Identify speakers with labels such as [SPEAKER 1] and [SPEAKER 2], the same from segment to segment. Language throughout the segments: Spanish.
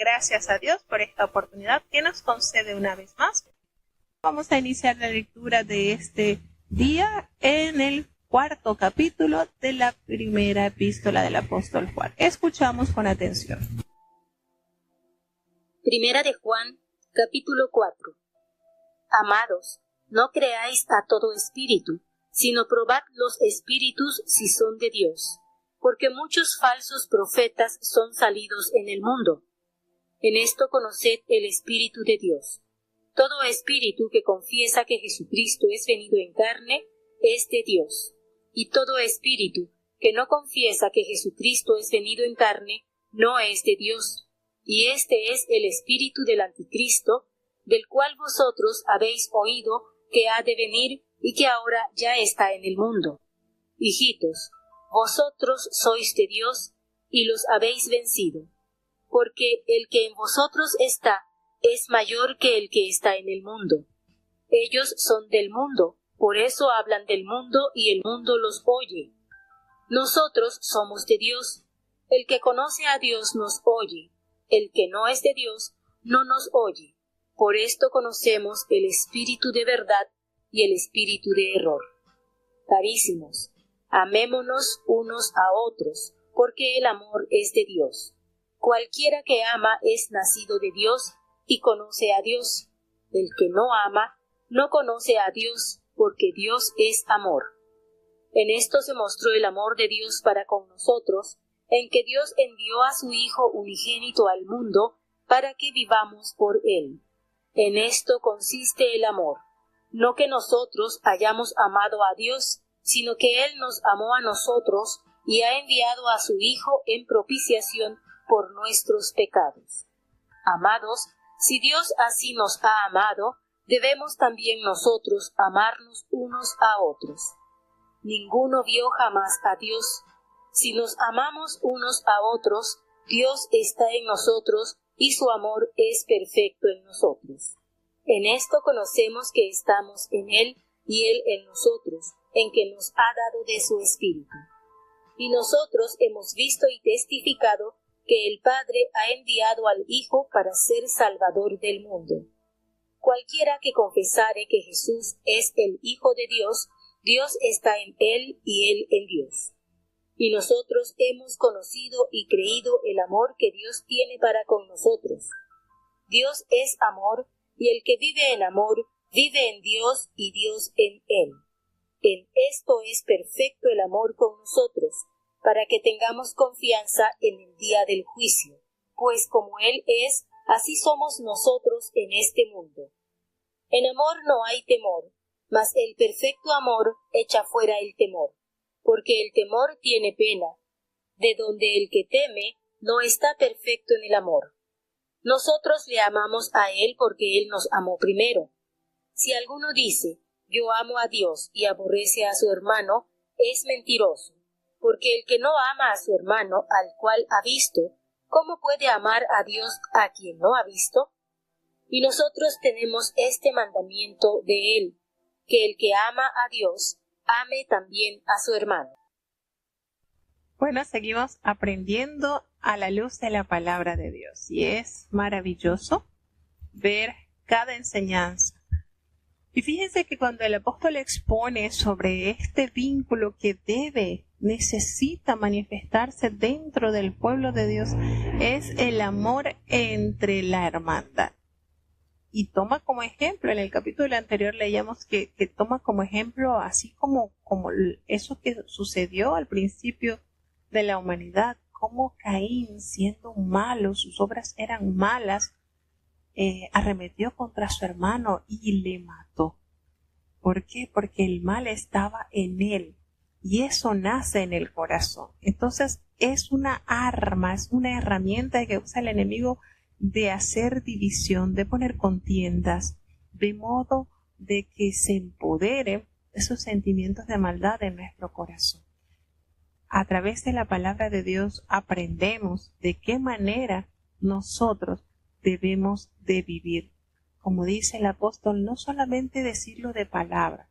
[SPEAKER 1] gracias a Dios por esta oportunidad que nos concede una vez más. Vamos a iniciar la lectura de este día en el 4º capítulo de la primera epístola del apóstol Juan. Escuchamos con atención.
[SPEAKER 2] Primera de Juan, capítulo 4. Amados, no creáis a todo espíritu, sino probad los espíritus si son de Dios, porque muchos falsos profetas son salidos en el mundo. En esto conoced el Espíritu de Dios. Todo espíritu que confiesa que Jesucristo es venido en carne, es de Dios. Y todo espíritu que no confiesa que Jesucristo es venido en carne, no es de Dios. Y este es el espíritu del anticristo, del cual vosotros habéis oído que ha de venir y que ahora ya está en el mundo. Hijitos, vosotros sois de Dios y los habéis vencido, porque el que en vosotros está es mayor que el que está en el mundo. Ellos son del mundo, por eso hablan del mundo y el mundo los oye. Nosotros somos de Dios. El que conoce a Dios nos oye. El que no es de Dios no nos oye. Por esto conocemos el espíritu de verdad y el espíritu de error. Carísimos, amémonos unos a otros, porque el amor es de Dios. Cualquiera que ama es nacido de Dios y conoce a Dios. El que no ama no conoce a Dios, porque Dios es amor. En esto se mostró el amor de Dios para con nosotros, en que Dios envió a su Hijo unigénito al mundo para que vivamos por él. En esto consiste el amor, no que nosotros hayamos amado a Dios, sino que Él nos amó a nosotros y ha enviado a su Hijo en propiciación por nuestros pecados. Amados, si Dios así nos ha amado, debemos también nosotros amarnos unos a otros. Ninguno vio jamás a Dios. Si nos amamos unos a otros, Dios está en nosotros y su amor es perfecto en nosotros. En esto conocemos que estamos en Él y Él en nosotros, en que nos ha dado de su Espíritu. Y nosotros hemos visto y testificado que el Padre ha enviado al Hijo para ser Salvador del mundo. Cualquiera que confesare que Jesús es el Hijo de Dios, Dios está en Él y Él en Dios. Y nosotros hemos conocido y creído el amor que Dios tiene para con nosotros. Dios es amor, y el que vive en amor, vive en Dios y Dios en él. En esto es perfecto el amor con nosotros, para que tengamos confianza en el día del juicio, pues como Él es, así somos nosotros en este mundo. En amor no hay temor, mas el perfecto amor echa fuera el temor, porque el temor tiene pena, de donde el que teme no está perfecto en el amor. Nosotros le amamos a Él porque Él nos amó primero. Si alguno dice, yo amo a Dios y aborrece a su hermano, es mentiroso, porque el que no ama a su hermano al cual ha visto, ¿cómo puede amar a Dios a quien no ha visto? Y nosotros tenemos este mandamiento de Él, que el que ama a Dios, ame también a su hermano.
[SPEAKER 1] Bueno, seguimos aprendiendo a la luz de la palabra de Dios y es maravilloso ver cada enseñanza. Y fíjense que cuando el apóstol expone sobre este vínculo que necesita manifestarse dentro del pueblo de Dios, es el amor entre la hermandad. Y toma como ejemplo, en el capítulo anterior leíamos que toma como ejemplo así como eso que sucedió al principio de la humanidad, como Caín, siendo malo, sus obras eran malas, arremetió contra su hermano y le mató. ¿Por qué? Porque el mal estaba en él y eso nace en el corazón. Entonces es una arma, es una herramienta que usa el enemigo de hacer división, de poner contiendas, de modo de que se empoderen esos sentimientos de maldad en nuestro corazón. A través de la palabra de Dios aprendemos de qué manera nosotros debemos de vivir. Como dice el apóstol, no solamente decirlo de palabra,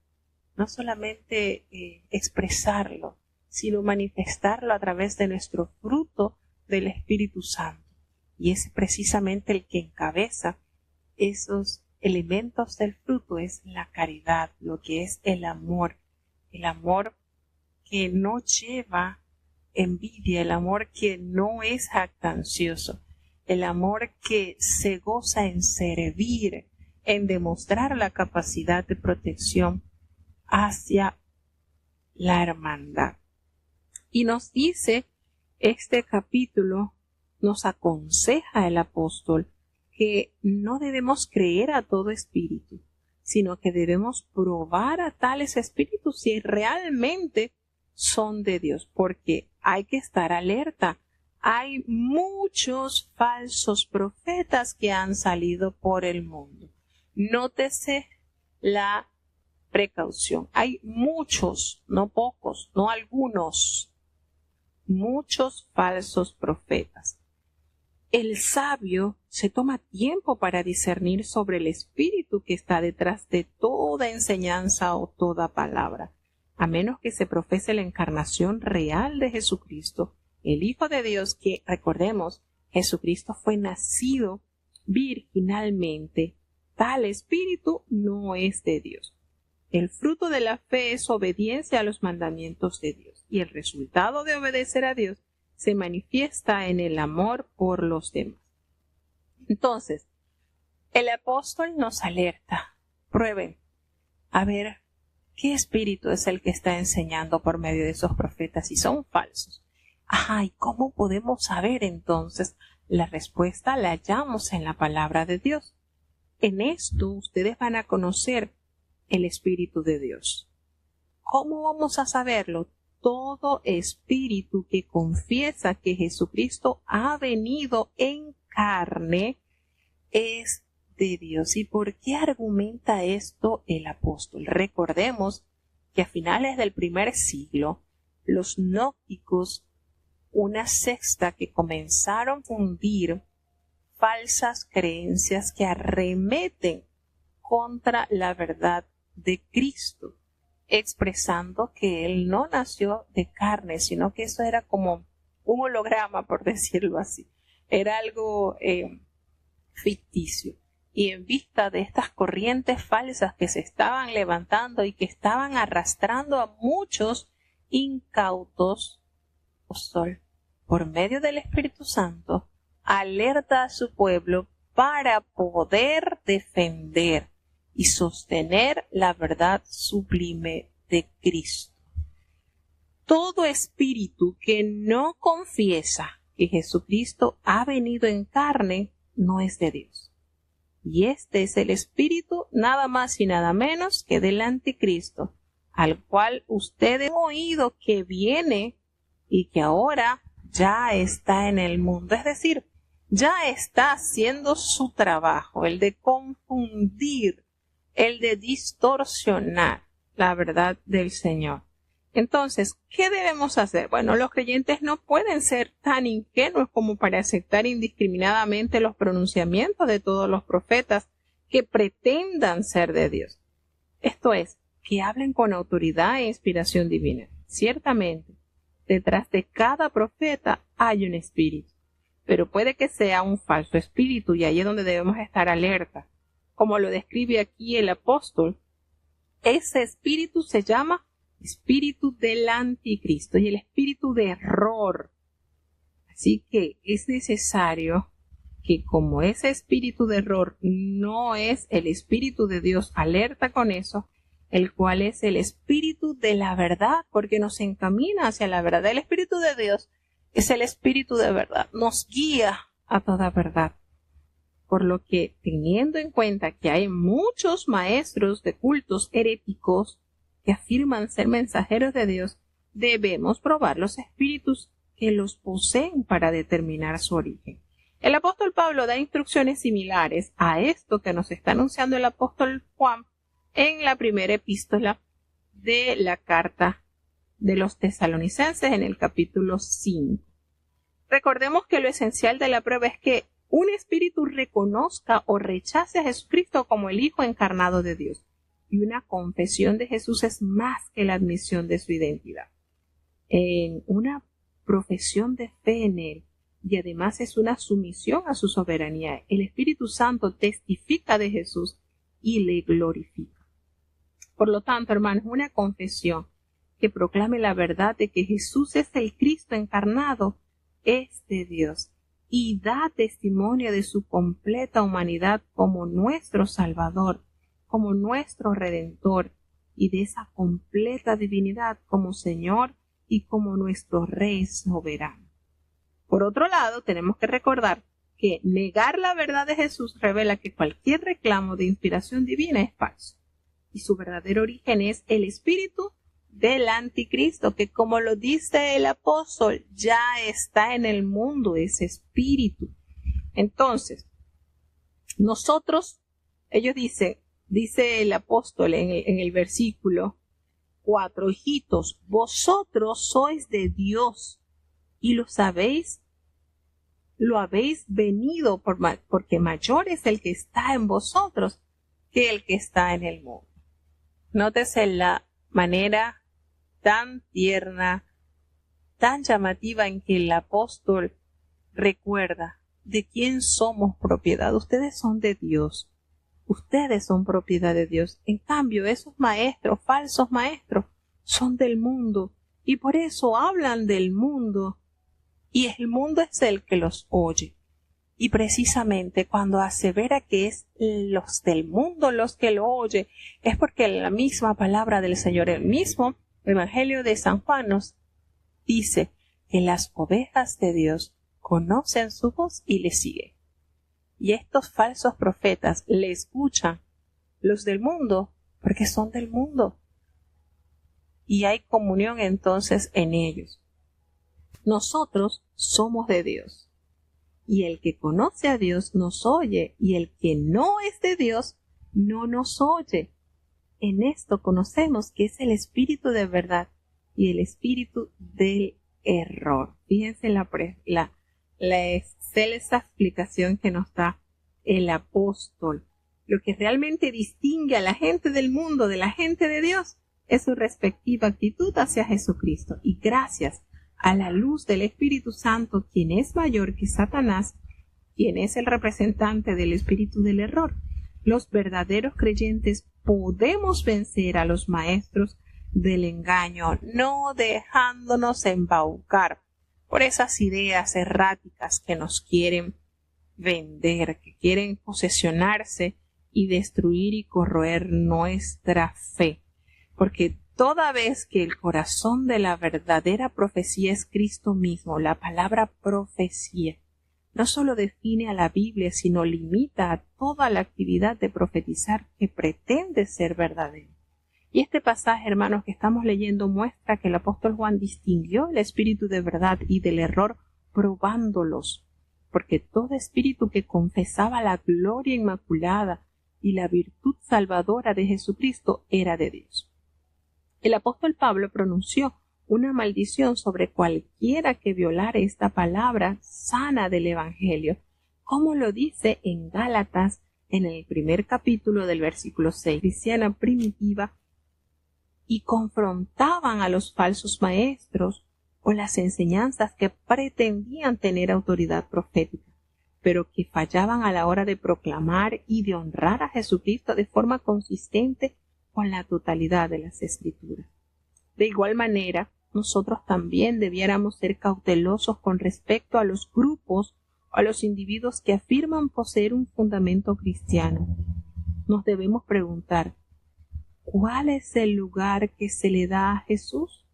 [SPEAKER 1] no solamente expresarlo, sino manifestarlo a través de nuestro fruto del Espíritu Santo. y es precisamente el que encabeza esos elementos del fruto, es la caridad, lo que es el amor que no lleva envidia, el amor que no es jactancioso, el amor que se goza en servir, en demostrar la capacidad de protección hacia la hermandad. Y nos dice este capítulo, nos aconseja el apóstol que no debemos creer a todo espíritu, sino que debemos probar a tales espíritus si realmente son de Dios, porque hay que estar alerta. Hay muchos falsos profetas que han salido por el mundo. Nótese la precaución. Hay muchos, no pocos, no algunos, muchos falsos profetas. El sabio se toma tiempo para discernir sobre el espíritu que está detrás de toda enseñanza o toda palabra, a menos que se profese la encarnación real de Jesucristo, el Hijo de Dios, que, recordemos, Jesucristo fue nacido virginalmente. Tal espíritu no es de Dios. El fruto de la fe es obediencia a los mandamientos de Dios, y el resultado de obedecer a Dios se manifiesta en el amor por los demás. Entonces, el apóstol nos alerta. Prueben a ver qué espíritu es el que está enseñando por medio de esos profetas si son falsos. ¿Y cómo podemos saber entonces? La respuesta la hallamos en la palabra de Dios. En esto ustedes van a conocer el Espíritu de Dios. ¿Cómo vamos a saberlo? Todo espíritu que confiesa que Jesucristo ha venido en carne es de Dios. ¿Y por qué argumenta esto el apóstol? Recordemos que a finales del primer siglo, los gnósticos, una secta que comenzaron a fundir falsas creencias que arremeten contra la verdad de Cristo, expresando que Él no nació de carne, sino que eso era como un holograma, por decirlo así. Era algo ficticio. Y en vista de estas corrientes falsas que se estaban levantando y que estaban arrastrando a muchos incautos, apóstol, por medio del Espíritu Santo, alerta a su pueblo para poder defender y sostener la verdad sublime de Cristo. Todo espíritu que no confiesa que Jesucristo ha venido en carne no es de Dios. Y este es el espíritu nada más y nada menos que del anticristo, al cual ustedes han oído que viene y que ahora ya está en el mundo. Es decir, ya está haciendo su trabajo, el de confundir, el de distorsionar la verdad del Señor. Entonces, ¿qué debemos hacer? Bueno, los creyentes no pueden ser tan ingenuos como para aceptar indiscriminadamente los pronunciamientos de todos los profetas que pretendan ser de Dios. Esto es, que hablen con autoridad e inspiración divina. Ciertamente, detrás de cada profeta hay un espíritu, pero puede que sea un falso espíritu y ahí es donde debemos estar alerta. Como lo describe aquí el apóstol, ese espíritu se llama espíritu del anticristo y el espíritu de error. Así que es necesario que, como ese espíritu de error no es el espíritu de Dios, alerta con eso, el cual es el espíritu de la verdad, porque nos encamina hacia la verdad. El espíritu de Dios es el espíritu de verdad, nos guía a toda verdad. Por lo que, teniendo en cuenta que hay muchos maestros de cultos heréticos que afirman ser mensajeros de Dios, debemos probar los espíritus que los poseen para determinar su origen. El apóstol Pablo da instrucciones similares a esto que nos está anunciando el apóstol Juan en la primera epístola de la carta de los tesalonicenses en el capítulo 5. Recordemos que lo esencial de la prueba es que un espíritu reconozca o rechace a Jesucristo como el Hijo encarnado de Dios. Y una confesión de Jesús es más que la admisión de su identidad. En una profesión de fe en Él, y además es una sumisión a su soberanía. El Espíritu Santo testifica de Jesús y le glorifica. Por lo tanto, hermanos, una confesión que proclame la verdad de que Jesús es el Cristo encarnado es de Dios y da testimonio de su completa humanidad como nuestro Salvador, como nuestro Redentor, y de esa completa divinidad como Señor y como nuestro Rey soberano. Por otro lado, tenemos que recordar que negar la verdad de Jesús revela que cualquier reclamo de inspiración divina es falso, y su verdadero origen es el espíritu del anticristo, que como lo dice el apóstol, ya está en el mundo ese espíritu. Entonces, nosotros, ellos dice el apóstol en el versículo 4, hijitos, vosotros sois de Dios y lo sabéis, lo habéis venido porque mayor es el que está en vosotros que el que está en el mundo. Nótese la manera tan tierna, tan llamativa en que el apóstol recuerda de quién somos propiedad. Ustedes son de Dios. Ustedes son propiedad de Dios. En cambio, esos maestros, falsos maestros, son del mundo y por eso hablan del mundo y el mundo es el que los oye. Y precisamente cuando asevera que es los del mundo los que lo oye, es porque la misma palabra del Señor, el mismo Evangelio de San Juan nos dice que las ovejas de Dios conocen su voz y le siguen. Y estos falsos profetas le escuchan los del mundo porque son del mundo. Y hay comunión entonces en ellos. Nosotros somos de Dios. Y el que conoce a Dios nos oye, y el que no es de Dios no nos oye. En esto conocemos que es el espíritu de verdad y el espíritu del error. Fíjense la excelsa explicación que nos da el apóstol. Lo que realmente distingue a la gente del mundo de la gente de Dios es su respectiva actitud hacia Jesucristo. Y gracias a la luz del Espíritu Santo, quien es mayor que Satanás, quien es el representante del espíritu del error, los verdaderos creyentes podemos vencer a los maestros del engaño, no dejándonos embaucar por esas ideas erráticas que nos quieren vender, que quieren posesionarse y destruir y corroer nuestra fe. Porque toda vez que el corazón de la verdadera profecía es Cristo mismo, la palabra profecía no solo define a la Biblia, sino limita a toda la actividad de profetizar que pretende ser verdadera. Y este pasaje, hermanos, que estamos leyendo muestra que el apóstol Juan distinguió el espíritu de verdad y del error probándolos, porque todo espíritu que confesaba la gloria inmaculada y la virtud salvadora de Jesucristo era de Dios. El apóstol Pablo pronunció una maldición sobre cualquiera que violare esta palabra sana del Evangelio, como lo dice en Gálatas en el primer capítulo del versículo 6, cristiana primitiva, y confrontaban a los falsos maestros o las enseñanzas que pretendían tener autoridad profética, pero que fallaban a la hora de proclamar y de honrar a Jesucristo de forma consistente con la totalidad de las Escrituras. De igual manera, nosotros también debiéramos ser cautelosos con respecto a los grupos o a los individuos que afirman poseer un fundamento cristiano. Nos debemos preguntar, ¿cuál es el lugar que se le da a Jesús?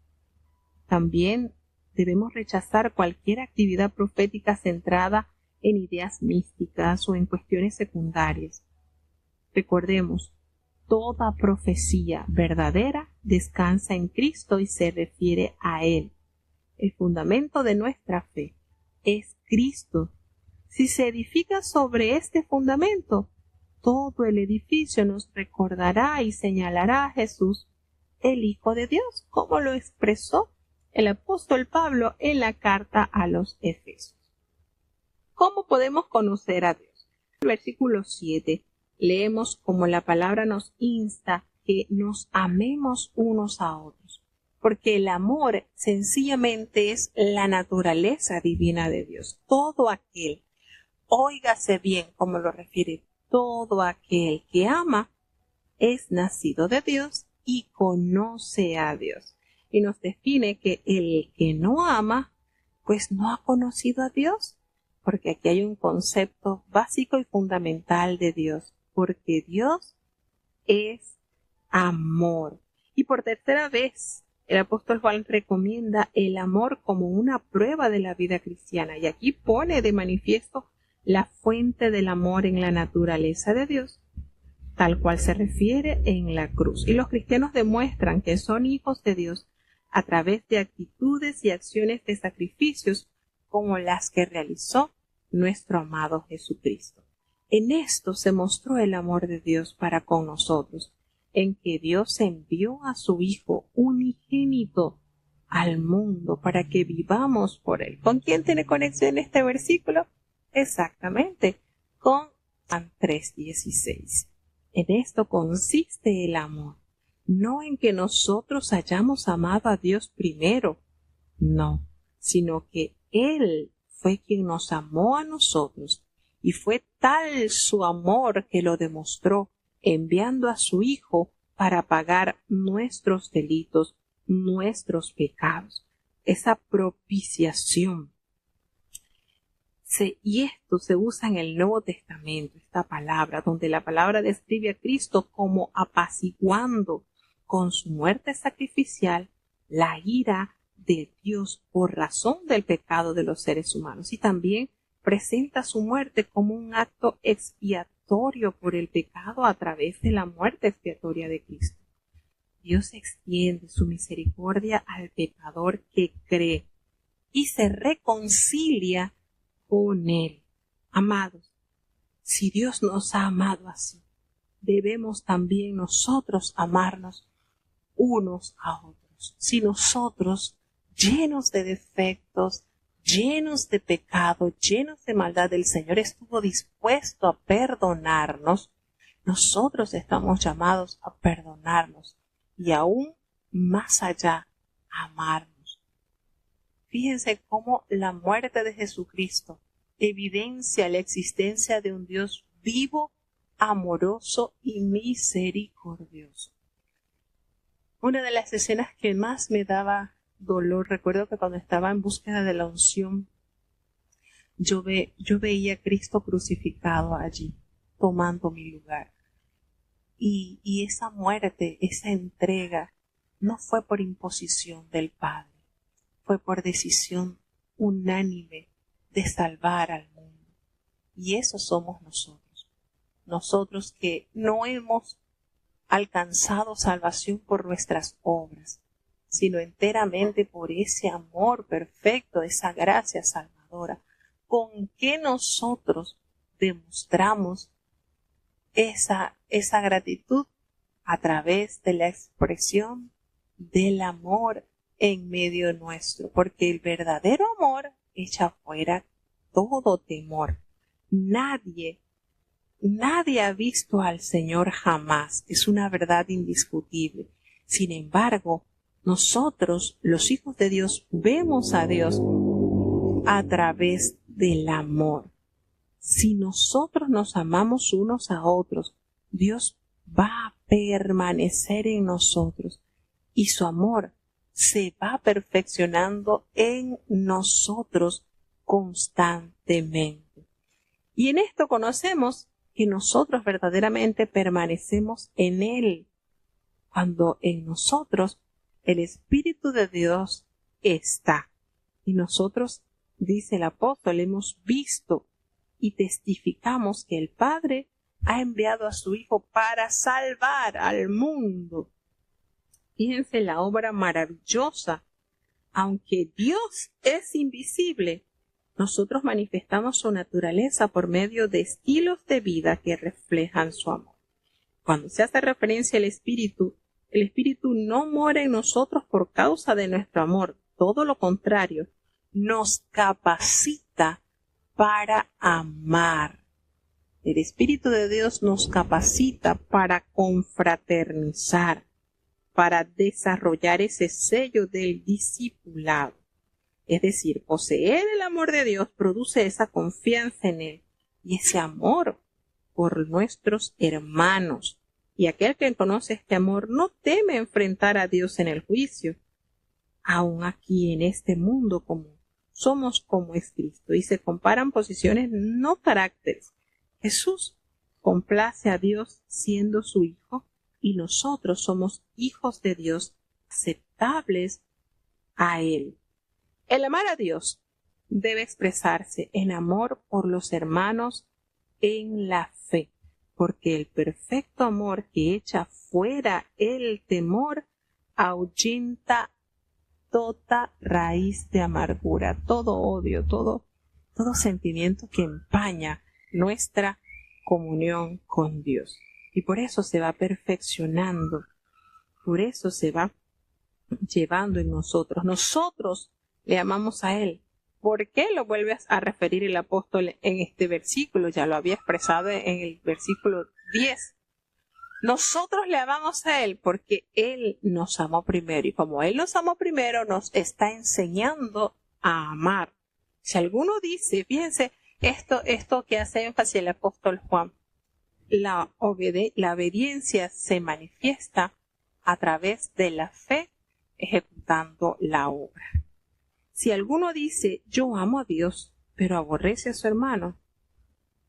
[SPEAKER 1] También debemos rechazar cualquier actividad profética centrada en ideas místicas o en cuestiones secundarias. Recordemos, toda profecía verdadera descansa en Cristo y se refiere a Él. El fundamento de nuestra fe es Cristo. Si se edifica sobre este fundamento, todo el edificio nos recordará y señalará a Jesús, el Hijo de Dios, como lo expresó el apóstol Pablo en la carta a los Efesios. ¿Cómo podemos conocer a Dios? En el versículo 7 leemos como la palabra nos insta que nos amemos unos a otros, porque el amor sencillamente es la naturaleza divina de Dios. Todo aquel, óigase bien como lo refiere, todo aquel que ama es nacido de Dios y conoce a Dios. Y nos define que el que no ama, pues no ha conocido a Dios, porque aquí hay un concepto básico y fundamental de Dios, porque Dios es amor. Y por tercera vez, el apóstol Juan recomienda el amor como una prueba de la vida cristiana, y aquí pone de manifiesto la fuente del amor en la naturaleza de Dios, tal cual se refiere en la cruz. Y los cristianos demuestran que son hijos de Dios a través de actitudes y acciones de sacrificios como las que realizó nuestro amado Jesucristo. En esto se mostró el amor de Dios para con nosotros, en que Dios envió a su Hijo unigénito al mundo para que vivamos por Él. ¿Con quién tiene conexión este versículo? Exactamente, con Juan 3:16. En esto consiste el amor, no en que nosotros hayamos amado a Dios primero, no, sino que Él fue quien nos amó a nosotros, y fue tal su amor que lo demostró enviando a su Hijo para pagar nuestros delitos, nuestros pecados, esa propiciación. Y esto se usa en el Nuevo Testamento, esta palabra, donde la palabra describe a Cristo como apaciguando con su muerte sacrificial la ira de Dios por razón del pecado de los seres humanos, y también presenta su muerte como un acto expiatorio por el pecado a través de la muerte expiatoria de Cristo. Dios extiende su misericordia al pecador que cree y se reconcilia con Él. Amados, si Dios nos ha amado así, debemos también nosotros amarnos unos a otros. Si nosotros, llenos de defectos, llenos de pecado, llenos de maldad, el Señor estuvo dispuesto a perdonarnos, nosotros estamos llamados a perdonarnos y aún más allá, a amarnos. Fíjense cómo la muerte de Jesucristo evidencia la existencia de un Dios vivo, amoroso y misericordioso. Una de las escenas que más me daba dolor, recuerdo que cuando estaba en búsqueda de la unción, yo veía a Cristo crucificado allí, tomando mi lugar. Y esa muerte, esa entrega, no fue por imposición del Padre, fue por decisión unánime de salvar al mundo. Y eso somos nosotros. Nosotros que no hemos alcanzado salvación por nuestras obras, sino enteramente por ese amor perfecto, esa gracia salvadora, con que nosotros demostramos esa gratitud a través de la expresión del amor en medio nuestro, porque el verdadero amor echa fuera todo temor. Nadie ha visto al Señor jamás, es una verdad indiscutible. Sin embargo, nosotros, los hijos de Dios, vemos a Dios a través del amor. Si nosotros nos amamos unos a otros, Dios va a permanecer en nosotros y su amor se va perfeccionando en nosotros constantemente. Y en esto conocemos que nosotros verdaderamente permanecemos en Él, cuando en nosotros el Espíritu de Dios está. Y nosotros, dice el apóstol, hemos visto y testificamos que el Padre ha enviado a su Hijo para salvar al mundo. Fíjense la obra maravillosa. Aunque Dios es invisible, nosotros manifestamos su naturaleza por medio de estilos de vida que reflejan su amor. Cuando se hace referencia al Espíritu, el Espíritu no mora en nosotros por causa de nuestro amor. Todo lo contrario, nos capacita para amar. El Espíritu de Dios nos capacita para confraternizar, para desarrollar ese sello del discipulado. Es decir, poseer el amor de Dios produce esa confianza en Él y ese amor por nuestros hermanos. Y aquel que conoce este amor no teme enfrentar a Dios en el juicio, aun aquí en este mundo somos como es Cristo. Y se comparan posiciones, no caracteres. Jesús complace a Dios siendo su Hijo y nosotros somos hijos de Dios aceptables a Él. El amar a Dios debe expresarse en amor por los hermanos en la fe, porque el perfecto amor que echa fuera el temor ahuyenta toda raíz de amargura, todo odio, todo sentimiento que empaña nuestra comunión con Dios. Y por eso se va perfeccionando, por eso se va llevando en nosotros. Nosotros le amamos a Él. ¿Por qué lo vuelve a referir el apóstol en este versículo? Ya lo había expresado en el versículo 10. Nosotros le amamos a Él porque Él nos amó primero. Y como Él nos amó primero, nos está enseñando a amar. Si alguno dice, fíjense, esto que hace énfasis el apóstol Juan, la obediencia se manifiesta a través de la fe ejecutando la obra. Si alguno dice, yo amo a Dios, pero aborrece a su hermano,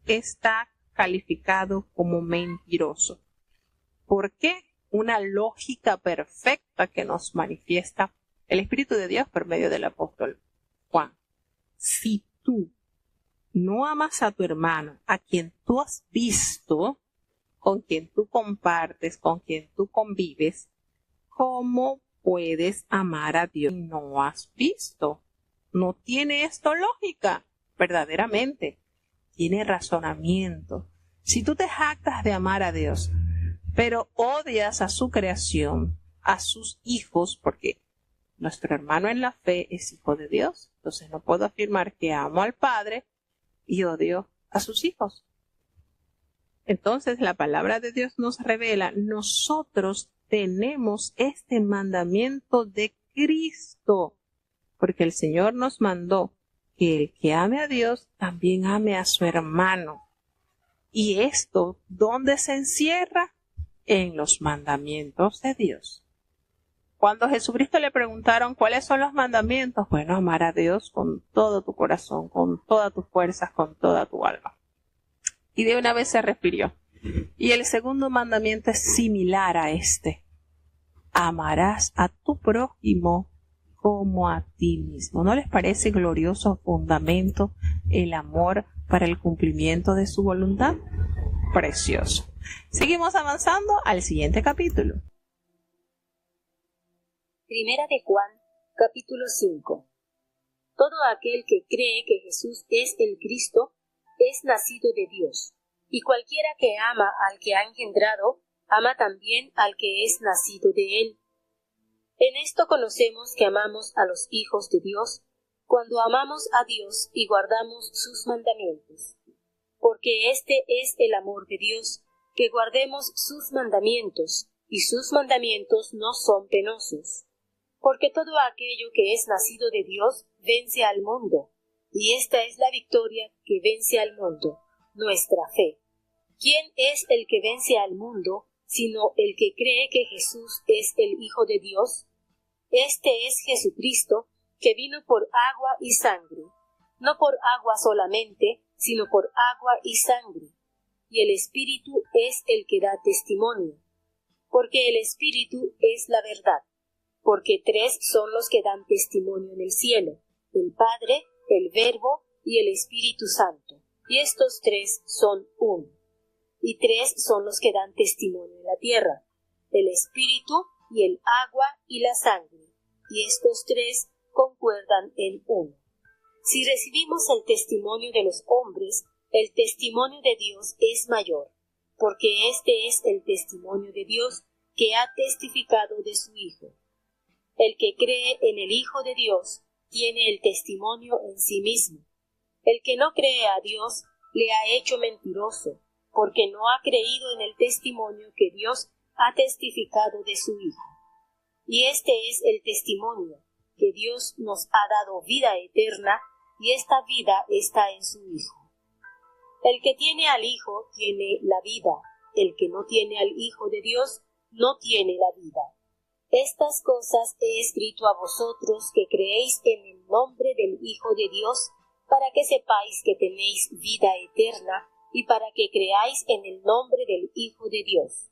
[SPEAKER 1] está calificado como mentiroso. ¿Por qué? Una lógica perfecta que nos manifiesta el Espíritu de Dios por medio del apóstol Juan. Si tú no amas a tu hermano, a quien tú has visto, con quien tú compartes, con quien tú convives, ¿cómo puedes amar a Dios si no has visto? No tiene esto lógica, verdaderamente. Tiene razonamiento. Si tú te jactas de amar a Dios, pero odias a su creación, a sus hijos, porque nuestro hermano en la fe es hijo de Dios, entonces no puedo afirmar que amo al Padre y odio a sus hijos. Entonces la palabra de Dios nos revela, nosotros tenemos este mandamiento de Cristo, porque el Señor nos mandó que el que ame a Dios también ame a su hermano. Y esto, ¿dónde se encierra? En los mandamientos de Dios. Cuando a Jesucristo le preguntaron cuáles son los mandamientos, bueno, amar a Dios con todo tu corazón, con todas tus fuerzas, con toda tu alma. Y de una vez se refirió. Y el segundo mandamiento es similar a este. Amarás a tu prójimo como a ti mismo. ¿No les parece glorioso fundamento el amor para el cumplimiento de su voluntad? Precioso. Seguimos avanzando al siguiente capítulo.
[SPEAKER 2] Primera de Juan, capítulo 5. Todo aquel que cree que Jesús es el Cristo es nacido de Dios, y cualquiera que ama al que ha engendrado, ama también al que es nacido de él. En esto conocemos que amamos a los hijos de Dios, cuando amamos a Dios y guardamos sus mandamientos. Porque este es el amor de Dios, que guardemos sus mandamientos, y sus mandamientos no son penosos. Porque todo aquello que es nacido de Dios vence al mundo, y esta es la victoria que vence al mundo, nuestra fe. ¿Quién es el que vence al mundo, sino el que cree que Jesús es el Hijo de Dios? Este es Jesucristo, que vino por agua y sangre, no por agua solamente, sino por agua y sangre. Y el Espíritu es el que da testimonio, porque el Espíritu es la verdad. Porque tres son los que dan testimonio en el cielo, el Padre, el Verbo y el Espíritu Santo, y estos tres son uno. Y tres son los que dan testimonio en la tierra, el Espíritu y el agua y la sangre, y estos tres concuerdan en uno. Si recibimos el testimonio de los hombres, el testimonio de Dios es mayor, porque este es el testimonio de Dios que ha testificado de su Hijo. El que cree en el Hijo de Dios tiene el testimonio en sí mismo. El que no cree a Dios le ha hecho mentiroso, porque no ha creído en el testimonio que Dios ha testificado de su Hijo. Y este es el testimonio, que Dios nos ha dado vida eterna, y esta vida está en su Hijo. El que tiene al Hijo tiene la vida, el que no tiene al Hijo de Dios no tiene la vida. Estas cosas he escrito a vosotros que creéis en el nombre del Hijo de Dios, para que sepáis que tenéis vida eterna, y para que creáis en el nombre del Hijo de Dios.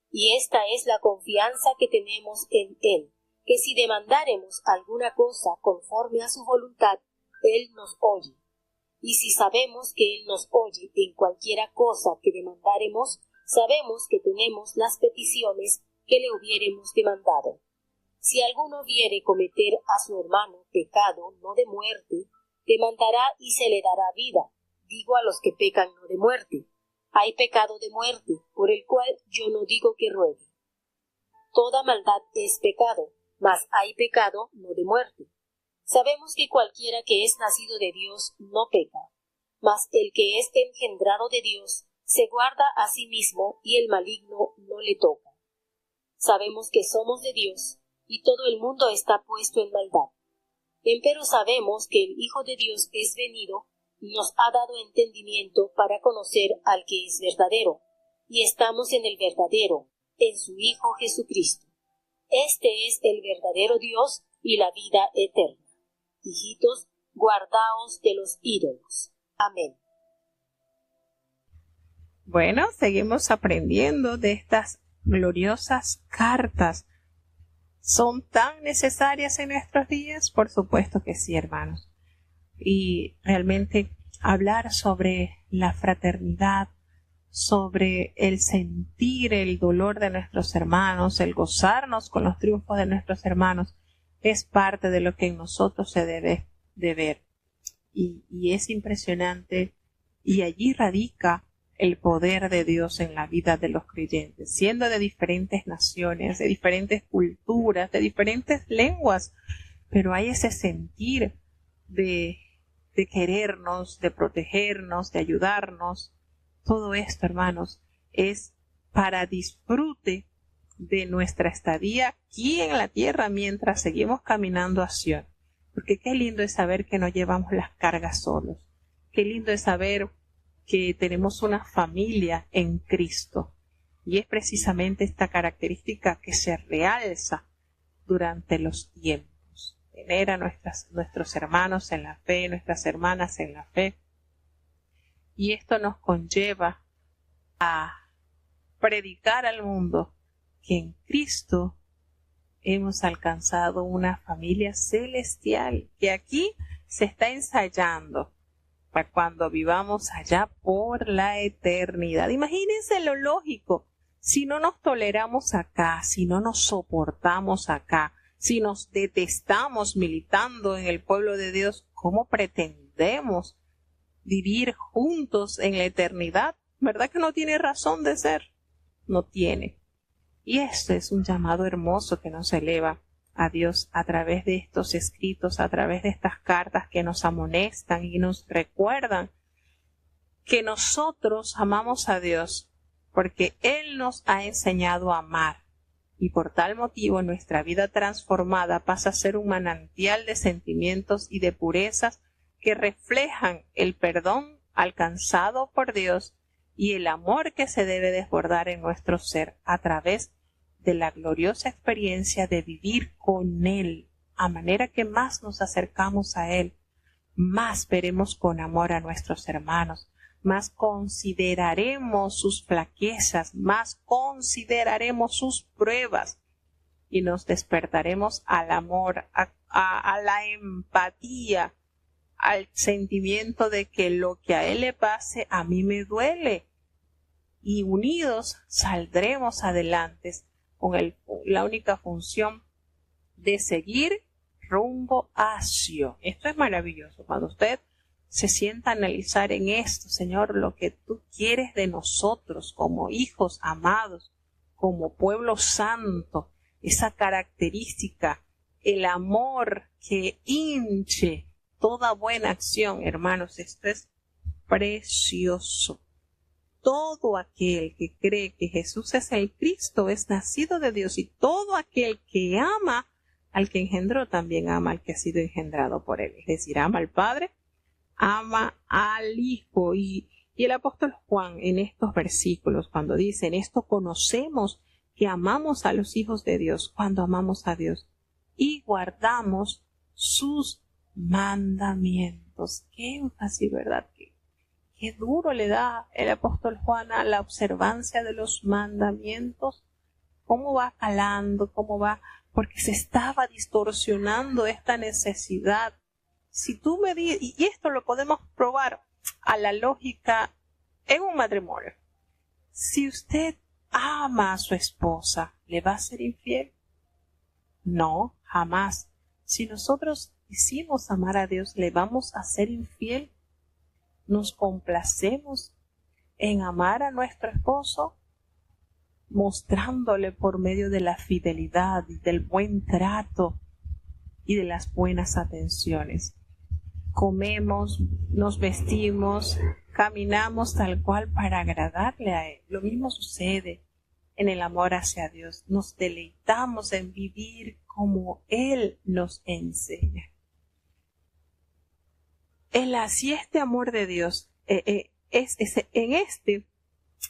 [SPEAKER 2] Y esta es la confianza que tenemos en Él, que si demandáremos alguna cosa conforme a su voluntad, Él nos oye. Y si sabemos que Él nos oye en cualquiera cosa que demandáremos, sabemos que tenemos las peticiones que le hubiéremos demandado. Si alguno viere cometer a su hermano pecado no de muerte, demandará y se le dará vida. Digo a los que pecan no de muerte. Hay pecado de muerte, por el cual yo no digo que ruegue. Toda maldad es pecado, mas hay pecado no de muerte. Sabemos que cualquiera que es nacido de Dios no peca, mas el que es engendrado de Dios se guarda a sí mismo y el maligno no le toca. Sabemos que somos de Dios y todo el mundo está puesto en maldad. Empero sabemos que el Hijo de Dios es venido y nos ha dado entendimiento para conocer al que es verdadero, y estamos en el verdadero, en su Hijo Jesucristo. Este es el verdadero Dios y la vida eterna. Hijitos, guardaos de los ídolos. Amén.
[SPEAKER 1] Bueno, seguimos aprendiendo de estas gloriosas cartas. ¿Son tan necesarias en nuestros días? Por supuesto que sí, hermanos. Y realmente hablar sobre la fraternidad, sobre el sentir el dolor de nuestros hermanos, el gozarnos con los triunfos de nuestros hermanos, es parte de lo que en nosotros se debe de ver. Y es impresionante, y allí radica el poder de Dios en la vida de los creyentes, siendo de diferentes naciones, de diferentes culturas, de diferentes lenguas, pero hay ese sentir de querernos, de protegernos, de ayudarnos. Todo esto, hermanos, es para disfrute de nuestra estadía aquí en la tierra mientras seguimos caminando a Sion. Porque qué lindo es saber que no llevamos las cargas solos. Qué lindo es saber que tenemos una familia en Cristo. Y es precisamente esta característica que se realza durante los tiempos. Tener a nuestros hermanos en la fe, nuestras hermanas en la fe. Y esto nos conlleva a predicar al mundo que en Cristo hemos alcanzado una familia celestial, que aquí se está ensayando para cuando vivamos allá por la eternidad. Imagínense lo lógico, si no nos toleramos acá, si no nos soportamos acá, si nos detestamos militando en el pueblo de Dios, ¿cómo pretendemos vivir juntos en la eternidad? ¿Verdad que no tiene razón de ser? No tiene. Y esto es un llamado hermoso que nos eleva a Dios a través de estos escritos, a través de estas cartas que nos amonestan y nos recuerdan que nosotros amamos a Dios porque Él nos ha enseñado a amar. Y por tal motivo nuestra vida transformada pasa a ser un manantial de sentimientos y de purezas que reflejan el perdón alcanzado por Dios y el amor que se debe desbordar en nuestro ser a través de la gloriosa experiencia de vivir con Él, a manera que más nos acercamos a Él, más veremos con amor a nuestros hermanos, más consideraremos sus flaquezas, más consideraremos sus pruebas y nos despertaremos al amor, a la empatía, al sentimiento de que lo que a Él le pase a mí me duele, y unidos saldremos adelante con la única función de seguir rumbo a Sion. Esto es maravilloso. Cuando usted se sienta a analizar en esto, Señor, lo que tú quieres de nosotros como hijos amados, como pueblo santo, esa característica, el amor que hinche toda buena acción, hermanos, esto es precioso. todo aquel que cree que Jesús es el Cristo es nacido de Dios, y todo aquel que ama al que engendró también ama al que ha sido engendrado por él. Es decir, ama al Padre, ama al Hijo. Y el apóstol Juan en estos versículos, cuando dice: en esto conocemos que amamos a los hijos de Dios, cuando amamos a Dios y guardamos sus mandamientos. Qué énfasis, ¿verdad? Qué duro le da el apóstol Juan a la observancia de los mandamientos. Cómo va calando, porque se estaba distorsionando esta necesidad. Si tú me dices, y esto lo podemos probar a la lógica en un matrimonio. Si usted ama a su esposa, ¿le va a ser infiel? No, jamás. Si nosotros decimos amar a Dios, ¿le vamos a ser infiel? ¿Nos complacemos en amar a nuestro esposo, mostrándole por medio de la fidelidad, del buen trato y de las buenas atenciones? Comemos, nos vestimos, caminamos tal cual para agradarle a Él. Lo mismo sucede en el amor hacia Dios. Nos deleitamos en vivir como Él nos enseña. Si este amor de Dios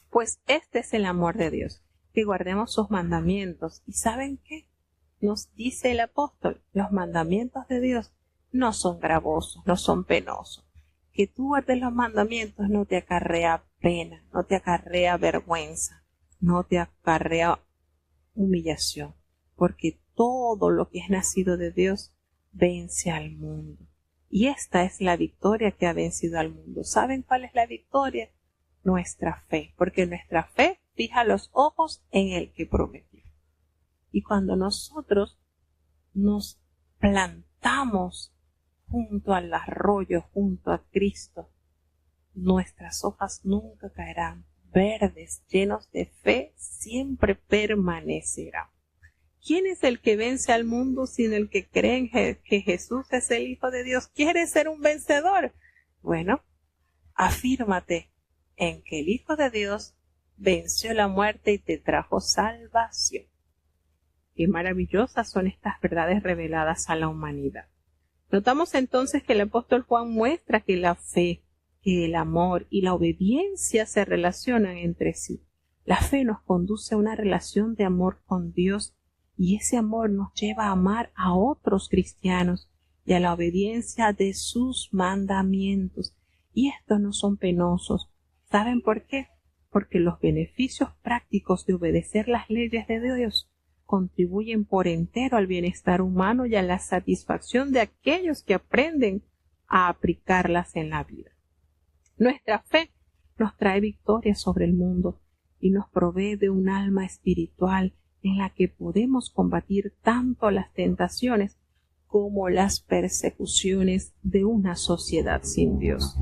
[SPEAKER 1] pues este es el amor de Dios, que guardemos sus mandamientos. ¿Y saben qué? Nos dice el apóstol: los mandamientos de Dios no son gravosos, no son penosos. Que tú guardes los mandamientos no te acarrea pena, no te acarrea vergüenza, no te acarrea humillación, porque todo lo que es nacido de Dios vence al mundo. Y esta es la victoria que ha vencido al mundo. ¿Saben cuál es la victoria? Nuestra fe, porque nuestra fe fija los ojos en el que prometió. Y cuando nosotros nos plantamos junto al arroyo, junto a Cristo, nuestras hojas nunca caerán, verdes, llenos de fe, siempre permanecerán. ¿Quién es el que vence al mundo sino el que cree que Jesús es el Hijo de Dios? ¿Quieres ser un vencedor? Bueno, afírmate en que el Hijo de Dios venció la muerte y te trajo salvación. Qué maravillosas son estas verdades reveladas a la humanidad. Notamos entonces que el apóstol Juan muestra que la fe, que el amor y la obediencia se relacionan entre sí. La fe nos conduce a una relación de amor con Dios, y ese amor nos lleva a amar a otros cristianos y a la obediencia de sus mandamientos. Y estos no son penosos. ¿Saben por qué? Porque los beneficios prácticos de obedecer las leyes de Dios contribuyen por entero al bienestar humano y a la satisfacción de aquellos que aprenden a aplicarlas en la vida. Nuestra fe nos trae victoria sobre el mundo y nos provee de un alma espiritual en la que podemos combatir tanto las tentaciones como las persecuciones de una sociedad sin Dios.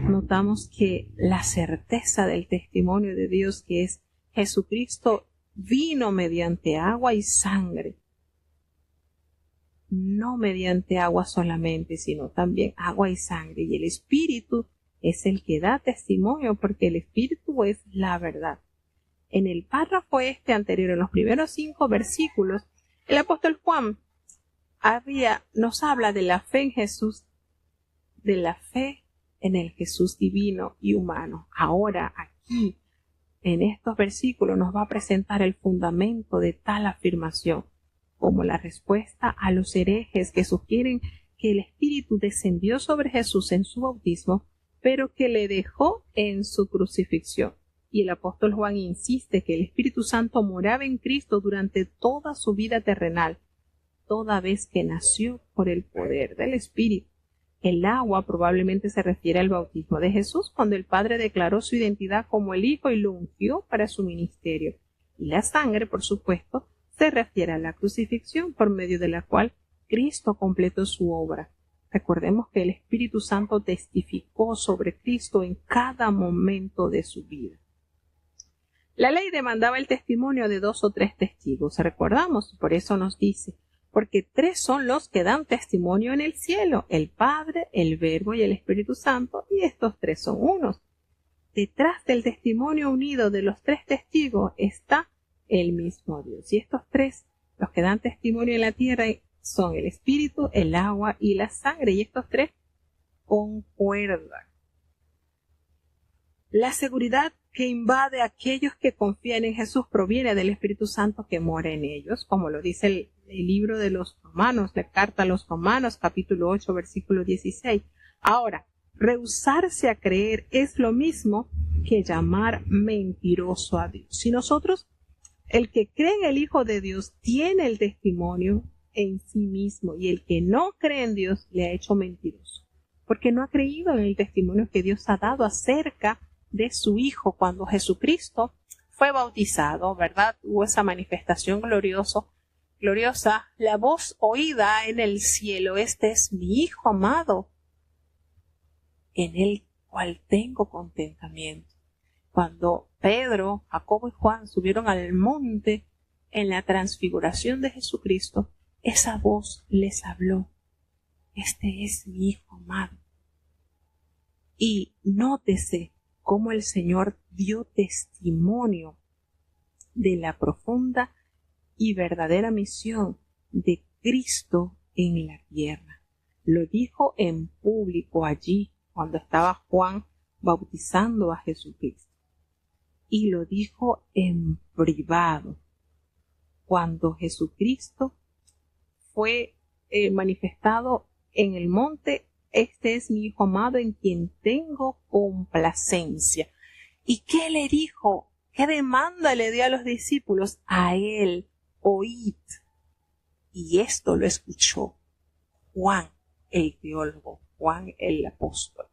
[SPEAKER 1] Notamos que la certeza del testimonio de Dios, que es Jesucristo, vino mediante agua y sangre, no mediante agua solamente, sino también agua y sangre, y el Espíritu es el que da testimonio, porque el Espíritu es la verdad. En el párrafo anterior, en los primeros 5 versículos, el apóstol Juan nos habla de la fe en Jesús, de la fe en el Jesús divino y humano. Ahora, aquí, en estos versículos, nos va a presentar el fundamento de tal afirmación, como la respuesta a los herejes que sugieren que el Espíritu descendió sobre Jesús en su bautismo, pero que le dejó en su crucifixión. Y el apóstol Juan insiste que el Espíritu Santo moraba en Cristo durante toda su vida terrenal, toda vez que nació por el poder del Espíritu. El agua probablemente se refiere al bautismo de Jesús, cuando el Padre declaró su identidad como el Hijo y lo ungió para su ministerio. Y la sangre, por supuesto, se refiere a la crucifixión, por medio de la cual Cristo completó su obra. Recordemos que el Espíritu Santo testificó sobre Cristo en cada momento de su vida. La ley demandaba el testimonio de 2 o 3 testigos, recordamos, por eso nos dice: porque 3 son los que dan testimonio en el cielo, el Padre, el Verbo y el Espíritu Santo, y estos 3 son unos. detrás del testimonio unido de los tres testigos está el mismo Dios. Y estos tres, los que dan testimonio en la tierra, son el espíritu, el agua y la sangre. Y estos tres concuerdan. La seguridad que invade a aquellos que confían en Jesús proviene del Espíritu Santo que mora en ellos, como lo dice el libro de los Romanos, la carta a los Romanos, capítulo 8, versículo 16. Ahora, rehusarse a creer es lo mismo que llamar mentiroso a Dios. Si nosotros, el que cree en el Hijo de Dios, tiene el testimonio en sí mismo, y el que no cree en Dios le ha hecho mentiroso, porque no ha creído en el testimonio que Dios ha dado acerca de su Hijo. Cuando Jesucristo fue bautizado, ¿verdad? Hubo esa manifestación gloriosa, la voz oída en el cielo: este es mi Hijo amado, en el cual tengo contentamiento. Cuando Pedro, Jacobo y Juan subieron al monte en la transfiguración de Jesucristo, esa voz les habló: este es mi Hijo amado. Y nótese cómo el Señor dio testimonio de la profunda y verdadera misión de Cristo en la tierra. Lo dijo en público allí, cuando estaba Juan bautizando a Jesucristo. Y lo dijo en privado, cuando Jesucristo fue manifestado en el monte: este es mi Hijo amado en quien tengo complacencia. ¿Y qué le dijo? ¿Qué demanda le dio a los discípulos? A él oíd. Y esto lo escuchó Juan, el teólogo, Juan el apóstol.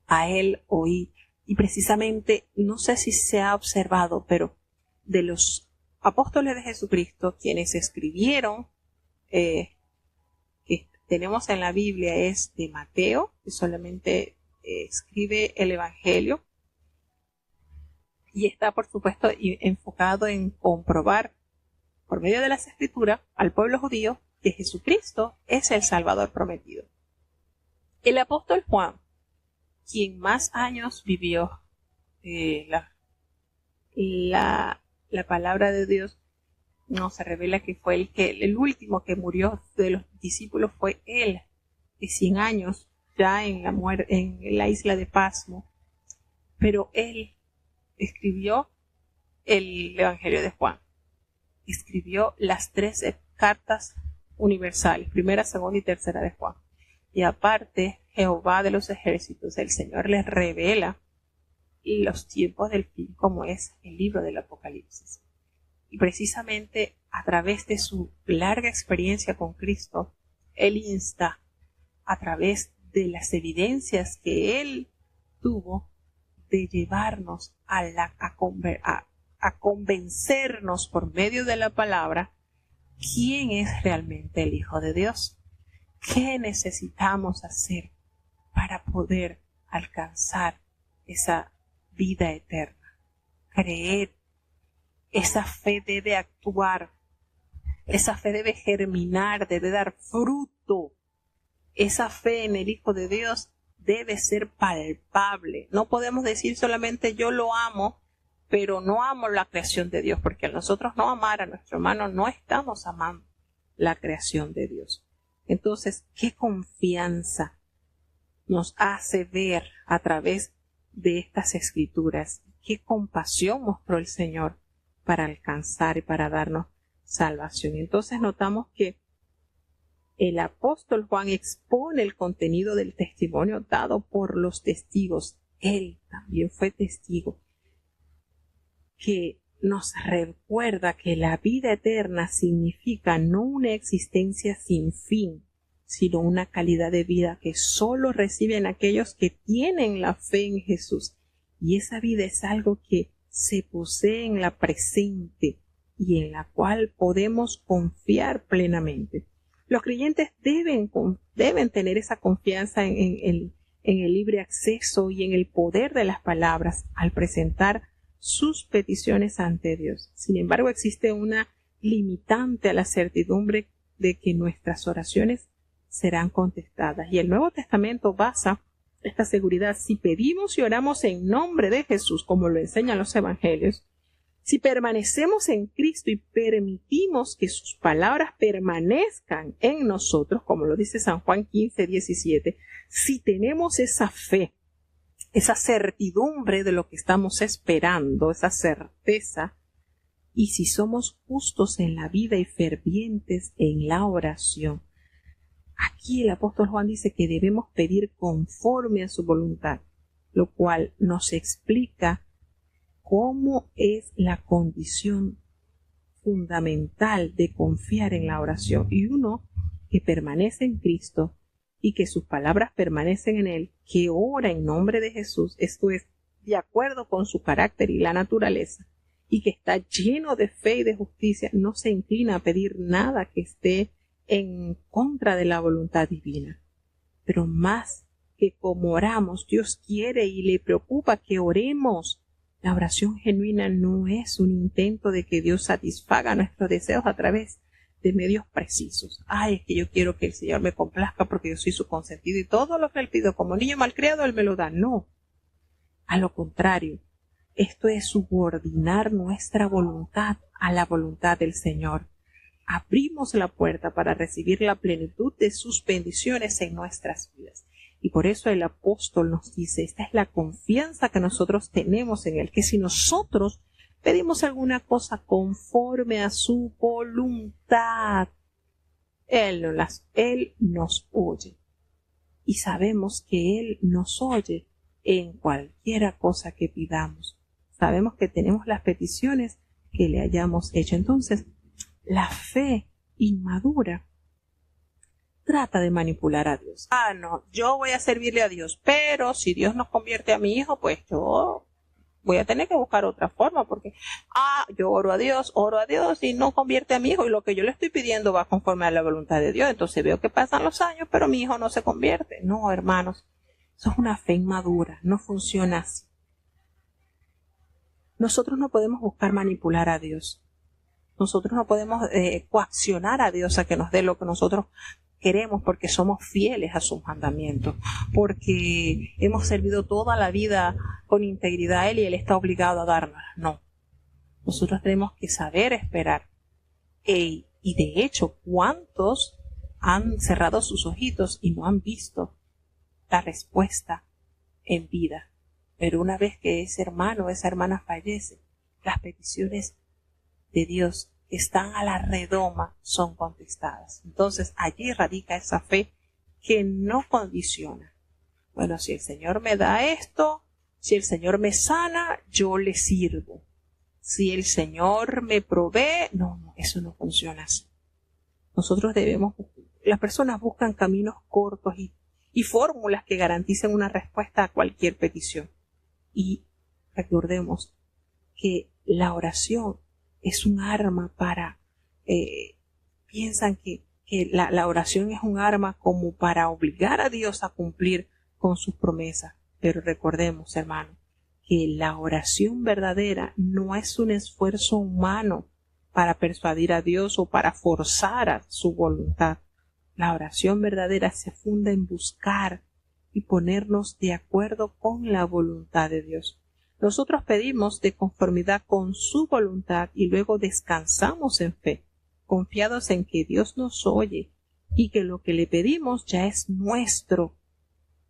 [SPEAKER 1] A él oíd. Y precisamente, no sé si se ha observado, pero de los apóstoles de Jesucristo, quienes escribieron, que tenemos en la Biblia, es de Mateo, que solamente escribe el Evangelio, y está, por supuesto, enfocado en comprobar por medio de las Escrituras al pueblo judío que Jesucristo es el Salvador prometido. El apóstol Juan, quien más años vivió la palabra de Dios, nos revela que fue el último que murió de los discípulos fue él, de 100 años ya en la isla de Pasmo. Pero él escribió el Evangelio de Juan. Escribió las 13 cartas universales, primera, segunda y tercera de Juan. Y aparte, Jehová de los ejércitos, el Señor les revela los tiempos del fin, como es el libro del Apocalipsis. Y precisamente a través de su larga experiencia con Cristo, él insta, a través de las evidencias que él tuvo, de llevarnos a convencernos por medio de la palabra quién es realmente el Hijo de Dios. ¿Qué necesitamos hacer para poder alcanzar esa vida eterna? Creer. Esa fe debe actuar, esa fe debe germinar, debe dar fruto. Esa fe en el Hijo de Dios debe ser palpable. No podemos decir solamente yo lo amo, pero no amo la creación de Dios, porque al nosotros no amar a nuestro hermano no estamos amando la creación de Dios. Entonces, ¿qué confianza nos hace ver a través de estas escrituras? ¿Qué compasión mostró el Señor para alcanzar y para darnos salvación? Entonces notamos que el apóstol Juan expone el contenido del testimonio dado por los testigos. Él también fue testigo, que nos recuerda que la vida eterna significa no una existencia sin fin, sino una calidad de vida que solo reciben aquellos que tienen la fe en Jesús. Y esa vida es algo que se posee en la presente y en la cual podemos confiar plenamente. Los creyentes deben tener esa confianza en el libre acceso y en el poder de las palabras al presentar sus peticiones ante Dios. Sin embargo, existe una limitante a la certidumbre de que nuestras oraciones serán contestadas. Y el Nuevo Testamento basa esta seguridad, si pedimos y oramos en nombre de Jesús, como lo enseñan los evangelios, si permanecemos en Cristo y permitimos que sus palabras permanezcan en nosotros, como lo dice San Juan 15:17, si tenemos esa fe, esa certidumbre de lo que estamos esperando, esa certeza, y si somos justos en la vida y fervientes en la oración, aquí el apóstol Juan dice que debemos pedir conforme a su voluntad, lo cual nos explica cómo es la condición fundamental de confiar en la oración. Y uno que permanece en Cristo y que sus palabras permanecen en Él, que ora en nombre de Jesús, esto es, de acuerdo con su carácter y la naturaleza, y que está lleno de fe y de justicia, no se inclina a pedir nada que esté en contra de la voluntad divina. Pero más que como oramos, Dios quiere y le preocupa que oremos. La oración genuina no es un intento de que Dios satisfaga nuestros deseos a través de medios precisos. Ay, es que yo quiero que el Señor me complazca porque yo soy su consentido y todo lo que Él pido como niño malcriado Él me lo da. No. A lo contrario, esto es subordinar nuestra voluntad a la voluntad del Señor. Abrimos la puerta para recibir la plenitud de sus bendiciones en nuestras vidas. Y por eso el apóstol nos dice, esta es la confianza que nosotros tenemos en Él, que si nosotros pedimos alguna cosa conforme a su voluntad, Él nos oye. Y sabemos que Él nos oye en cualquiera cosa que pidamos. Sabemos que tenemos las peticiones que le hayamos hecho. Entonces, la fe inmadura trata de manipular a Dios. No, yo voy a servirle a Dios, pero si Dios nos convierte a mi hijo, pues yo voy a tener que buscar otra forma, porque yo oro a Dios y no convierte a mi hijo, y lo que yo le estoy pidiendo va conforme a la voluntad de Dios. Entonces veo que pasan los años, pero mi hijo no se convierte. No, hermanos, eso es una fe inmadura, no funciona así. Nosotros no podemos buscar manipular a Dios. Nosotros no podemos coaccionar a Dios a que nos dé lo que nosotros queremos, porque somos fieles a sus mandamientos, porque hemos servido toda la vida con integridad a Él y Él está obligado a darnos. No. Nosotros tenemos que saber esperar. Y de hecho, ¿cuántos han cerrado sus ojitos y no han visto la respuesta en vida? Pero una vez que ese hermano o esa hermana fallece, las peticiones de Dios que están a la redoma son contestadas. Entonces allí radica esa fe que no condiciona. Bueno, si el Señor me da esto, si el Señor me sana, yo le sirvo. Si el Señor me provee, no, eso no funciona así. Las personas buscan caminos cortos y fórmulas que garanticen una respuesta a cualquier petición. Y recordemos que la oración es un arma piensan que la oración es un arma como para obligar a Dios a cumplir con sus promesas. Pero recordemos, hermano, que la oración verdadera no es un esfuerzo humano para persuadir a Dios o para forzar a su voluntad. La oración verdadera se funda en buscar y ponernos de acuerdo con la voluntad de Dios. Nosotros pedimos de conformidad con su voluntad y luego descansamos en fe, confiados en que Dios nos oye y que lo que le pedimos ya es nuestro.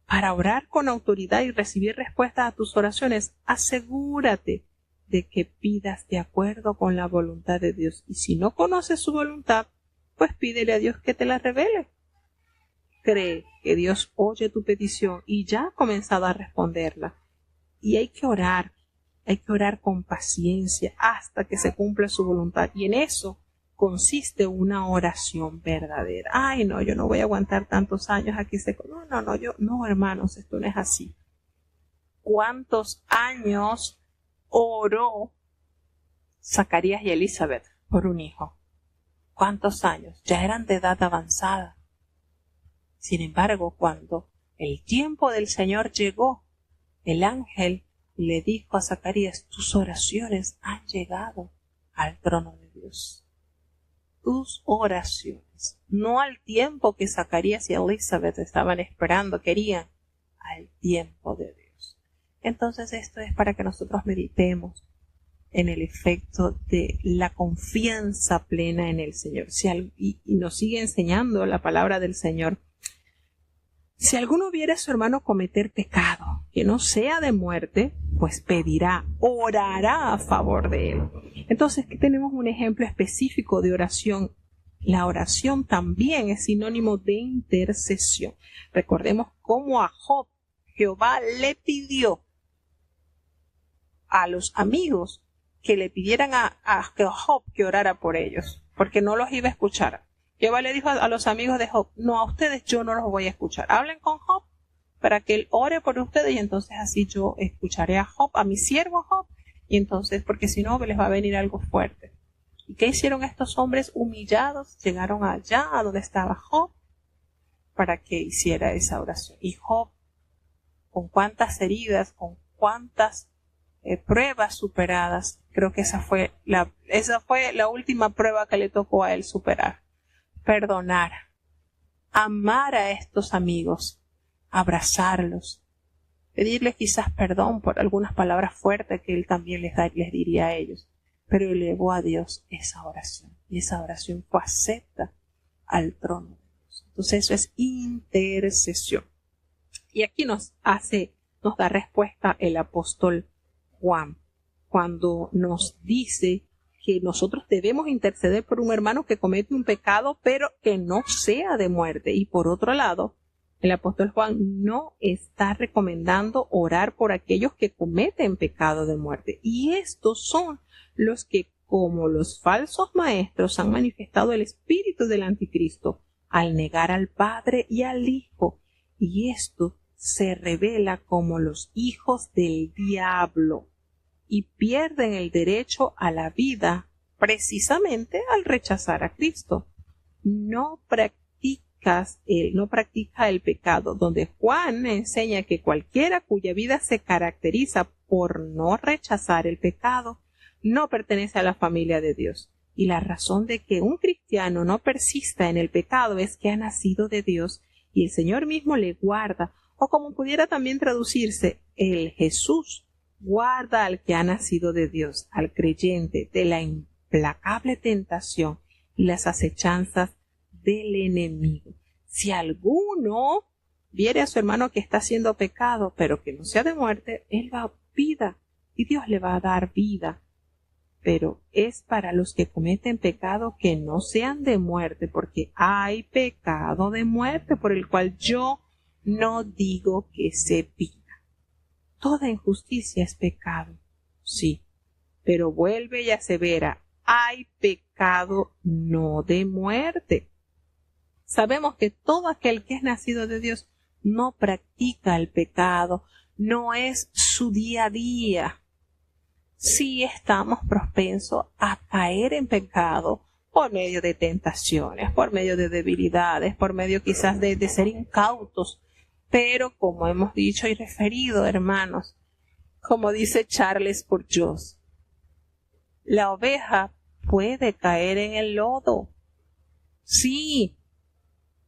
[SPEAKER 1] Para orar con autoridad y recibir respuesta a tus oraciones, asegúrate de que pidas de acuerdo con la voluntad de Dios. Y si no conoces su voluntad, pues pídele a Dios que te la revele. Cree que Dios oye tu petición y ya ha comenzado a responderla. Y hay que orar con paciencia hasta que se cumpla su voluntad. Y en eso consiste una oración verdadera. Ay, no, yo no voy a aguantar tantos años aquí. No, hermanos, esto no es así. ¿Cuántos años oró Zacarías y Elizabeth por un hijo? ¿Cuántos años? Ya eran de edad avanzada. Sin embargo, cuando el tiempo del Señor llegó, el ángel le dijo a Zacarías, tus oraciones han llegado al trono de Dios. Tus oraciones, no al tiempo que Zacarías y Elizabeth estaban esperando, querían. al tiempo de Dios. Entonces esto es para que nosotros meditemos en el efecto de la confianza plena en el Señor. Y nos sigue enseñando la palabra del Señor. Si alguno viere a su hermano cometer pecado que no sea de muerte, pues pedirá, orará a favor de él. Entonces, aquí tenemos un ejemplo específico de oración. La oración también es sinónimo de intercesión. Recordemos cómo a Job, Jehová le pidió a los amigos que le pidieran a Job que orara por ellos, porque no los iba a escuchar. Jehová le dijo a los amigos de Job, no, a ustedes yo no los voy a escuchar. Hablen con Job para que él ore por ustedes y entonces así yo escucharé a Job, a mi siervo Job, y entonces, porque si no les va a venir algo fuerte. ¿Y qué hicieron estos hombres humillados? Llegaron allá a donde estaba Job para que hiciera esa oración. Y Job, con cuántas heridas, con cuántas pruebas superadas, creo que esa fue la última prueba que le tocó a él superar. Perdonar, amar a estos amigos, abrazarlos, pedirles quizás perdón por algunas palabras fuertes que él también les diría a ellos, pero elevó a Dios esa oración y esa oración fue acepta al trono de Dios. Entonces eso es intercesión. Y aquí nos da respuesta el apóstol Juan cuando nos dice que nosotros debemos interceder por un hermano que comete un pecado, pero que no sea de muerte. Y por otro lado, el apóstol Juan no está recomendando orar por aquellos que cometen pecado de muerte. Y estos son los que, como los falsos maestros, han manifestado el espíritu del anticristo al negar al Padre y al Hijo. Y esto se revela como los hijos del diablo y pierden el derecho a la vida precisamente al rechazar a Cristo. No practica el pecado, donde Juan enseña que cualquiera cuya vida se caracteriza por no rechazar el pecado no pertenece a la familia de Dios. Y la razón de que un cristiano no persista en el pecado es que ha nacido de Dios y el Señor mismo le guarda, o como pudiera también traducirse, el Jesús guarda al que ha nacido de Dios, al creyente, de la implacable tentación y las acechanzas del enemigo. Si alguno viere a su hermano que está haciendo pecado, pero que no sea de muerte, él va a vida y Dios le va a dar vida. Pero es para los que cometen pecado que no sean de muerte, porque hay pecado de muerte por el cual yo no digo que se pida. Toda injusticia es pecado, sí, pero vuelve y asevera, hay pecado no de muerte. Sabemos que todo aquel que es nacido de Dios no practica el pecado, no es su día a día. Sí estamos propensos a caer en pecado por medio de tentaciones, por medio de debilidades, por medio quizás de ser incautos. Pero, como hemos dicho y referido, hermanos, como dice Charles Spurgeon, la oveja puede caer en el lodo. Sí,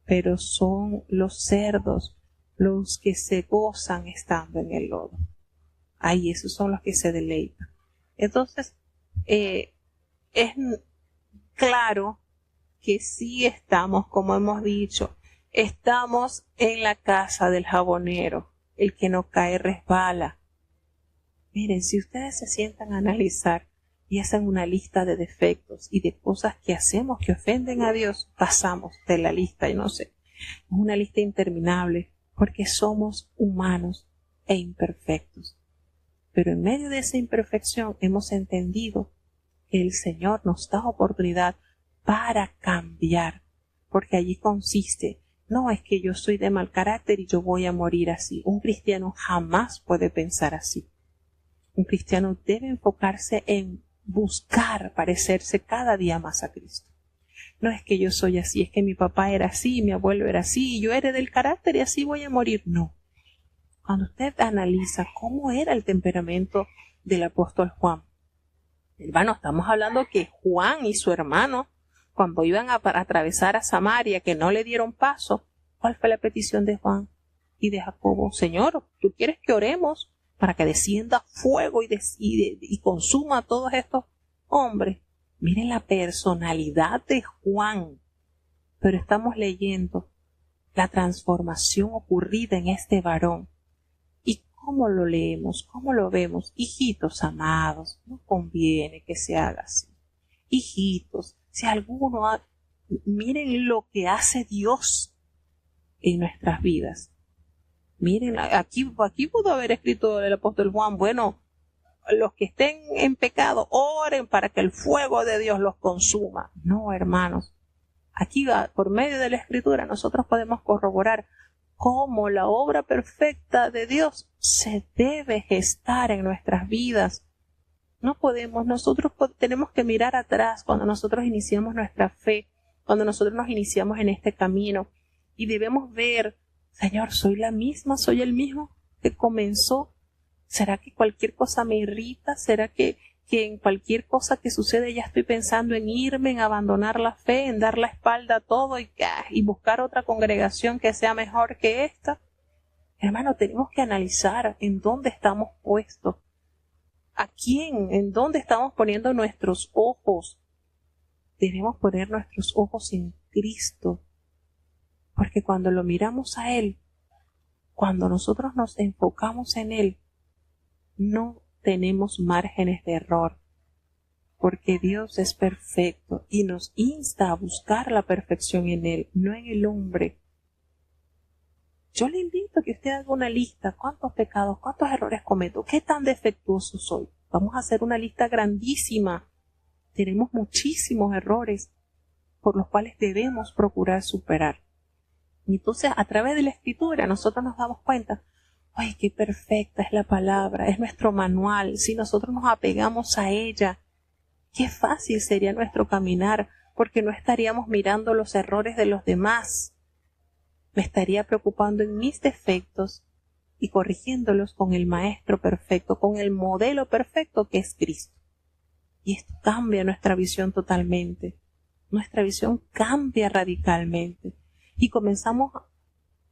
[SPEAKER 1] pero son los cerdos los que se gozan estando en el lodo. Ay, esos son los que se deleitan. Entonces, es claro que sí estamos, como hemos dicho, estamos en la casa del jabonero. El que no cae resbala. Miren, si ustedes se sientan a analizar y hacen una lista de defectos y de cosas que hacemos que ofenden a Dios, pasamos de la lista y no sé. Es una lista interminable porque somos humanos e imperfectos. Pero en medio de esa imperfección hemos entendido que el Señor nos da oportunidad para cambiar, porque allí consiste. No es que yo soy de mal carácter y yo voy a morir así. Un cristiano jamás puede pensar así. Un cristiano debe enfocarse en buscar parecerse cada día más a Cristo. No es que yo soy así, es que mi papá era así, mi abuelo era así, y yo heredé del carácter y así voy a morir. No. Cuando usted analiza cómo era el temperamento del apóstol Juan, hermano, estamos hablando que Juan y su hermano, cuando iban a atravesar a Samaria, que no le dieron paso, ¿cuál fue la petición de Juan? y de Jacobo: Señor, ¿tú quieres que oremos para que descienda fuego y consuma a todos estos hombres? Miren la personalidad de Juan. Pero estamos leyendo la transformación ocurrida en este varón. ¿Y cómo lo leemos? ¿Cómo lo vemos? Hijitos amados, no conviene que se haga así. Hijitos, si alguno miren lo que hace Dios en nuestras vidas. Miren, aquí pudo haber escrito el apóstol Juan: bueno, los que estén en pecado, oren para que el fuego de Dios los consuma. No, hermanos. Aquí, por medio de la Escritura, nosotros podemos corroborar cómo la obra perfecta de Dios se debe gestar en nuestras vidas. No podemos, nosotros tenemos que mirar atrás cuando nosotros iniciamos nuestra fe, cuando nosotros nos iniciamos en este camino, y debemos ver: Señor, soy la misma, soy el mismo que comenzó. ¿Será que cualquier cosa me irrita? ¿Será que en cualquier cosa que sucede ya estoy pensando en irme, en abandonar la fe, en dar la espalda a todo y buscar otra congregación que sea mejor que esta? Hermano, tenemos que analizar en dónde estamos puestos. ¿A quién? ¿En dónde estamos poniendo nuestros ojos? Debemos poner nuestros ojos en Cristo. Porque cuando lo miramos a Él, cuando nosotros nos enfocamos en Él, no tenemos márgenes de error, porque Dios es perfecto y nos insta a buscar la perfección en Él, no en el hombre. Yo le invito a que usted haga una lista: ¿cuántos pecados, cuántos errores cometo? ¿Qué tan defectuoso soy? Vamos a hacer una lista grandísima. Tenemos muchísimos errores por los cuales debemos procurar superar. Y entonces, a través de la Escritura, nosotros nos damos cuenta: ¡ay, qué perfecta es la palabra! Es nuestro manual. Si nosotros nos apegamos a ella, qué fácil sería nuestro caminar, porque no estaríamos mirando los errores de los demás. Me estaría preocupando en mis defectos y corrigiéndolos con el Maestro perfecto, con el modelo perfecto que es Cristo. Y esto cambia nuestra visión totalmente. Nuestra visión cambia radicalmente. Y comenzamos